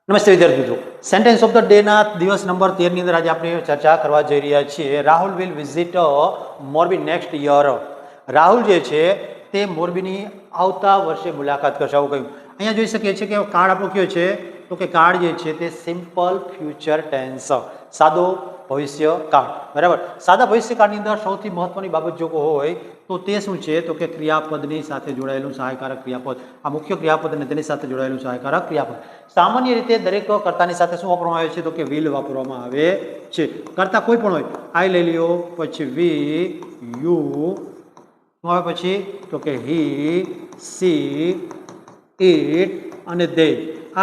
નમસ્તે વિદ્યાર્થી મિત્રો, સેન્ટેન્સ ઓફ ધ ડેના દિવસ નંબર 13 ની અંદર આજે આપણે ચર્ચા કરવા જઈ રહ્યા છીએ. Rahul will visit Morbi next year. Rahul જે છે તે મોરબીની આવતા વર્ષે મુલાકાત કરશે આવું કહ્યું. અહીંયા જોઈ શકીએ છીએ કે કાર્ડ આપણો કયો છે તો કે કાર્ડ જે છે તે સિમ્પલ ફ્યુચર ટેન્સ, સાદો ભવિષ્ય કાળ. બરાબર. સાદા ભવિષ્ય કાળની અંદર સૌથી મહત્વની બાબત જો હોય તો તે શું છે તો કે ક્રિયાપદની સાથે જોડાયેલું સહાયકારક ક્રિયાપદ. આ મુખ્ય ક્રિયાપદ અને તેની સાથે જોડાયેલું સહાયકારક ક્રિયાપદ. સામાન્ય રીતે દરેક કર્તાની સાથે શું વાપરવામાં આવે છે તો કે વિલ વાપરવામાં આવે છે. કર્તા કોઈ પણ હોય, આઈ લઈ લ્યો, પછી વી, યુ, શું આવે પછી તો કે હી, સી, ઇટ અને દે.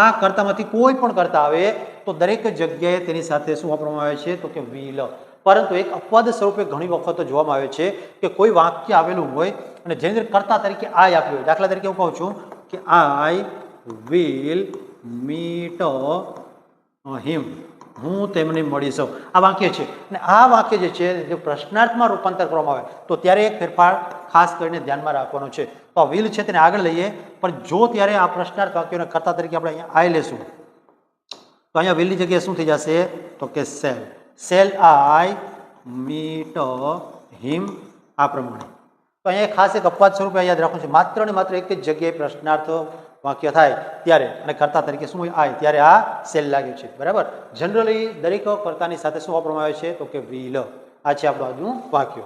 આ કર્તામાંથી કોઈ પણ કર્તા આવે તો દરેક જગ્યાએ તેની સાથે શું વાપરવામાં આવે છે તો કે વિલ. પરંતુ એક અપવાદ સ્વરૂપે ઘણી વખત જોવામાં આવે છે કે કોઈ વાક્ય આવેલું હોય અને જેની અંદર કર્તા તરીકે આઈ આપ્યું હોય. દાખલા તરીકે હું કહું છું કે આઈ વિલ મીટ હિમ, હું તેમને મળીશ. આ વાક્ય છે અને આ વાક્ય જે છે જો પ્રશ્નાર્થમાં રૂપાંતર કરવામાં આવે તો ત્યારે એક ફેરફાર ખાસ કરીને ધ્યાનમાં રાખવાનો છે. તો આ વિલ છે તેને આગળ લઈએ, પણ જો ત્યારે આ પ્રશ્નાર્થ વાક્યોને કર્તા તરીકે આપણે અહીંયા આઈ લેશું તો અહીંયા વિલની જગ્યાએ શું થઈ જશે તો કે સેલ. સેલ આઈ મીટ હિમ, આ પ્રમાણે. તો અહીંયા ખાસ એક અપવાદ સ્વરૂપે યાદ રાખવું છે, માત્ર ને માત્ર એક જ જગ્યાએ પ્રશ્નાર્થ વાક્ય થાય ત્યારે અને કર્તા તરીકે શું હોય આય, ત્યારે આ સેલ લાગે છે. બરાબર. જનરલી દરેક કર્તાની સાથે શું વાપરવામાં આવે છે તો કે વિલ. આ છે આપણું આજનું વાક્ય.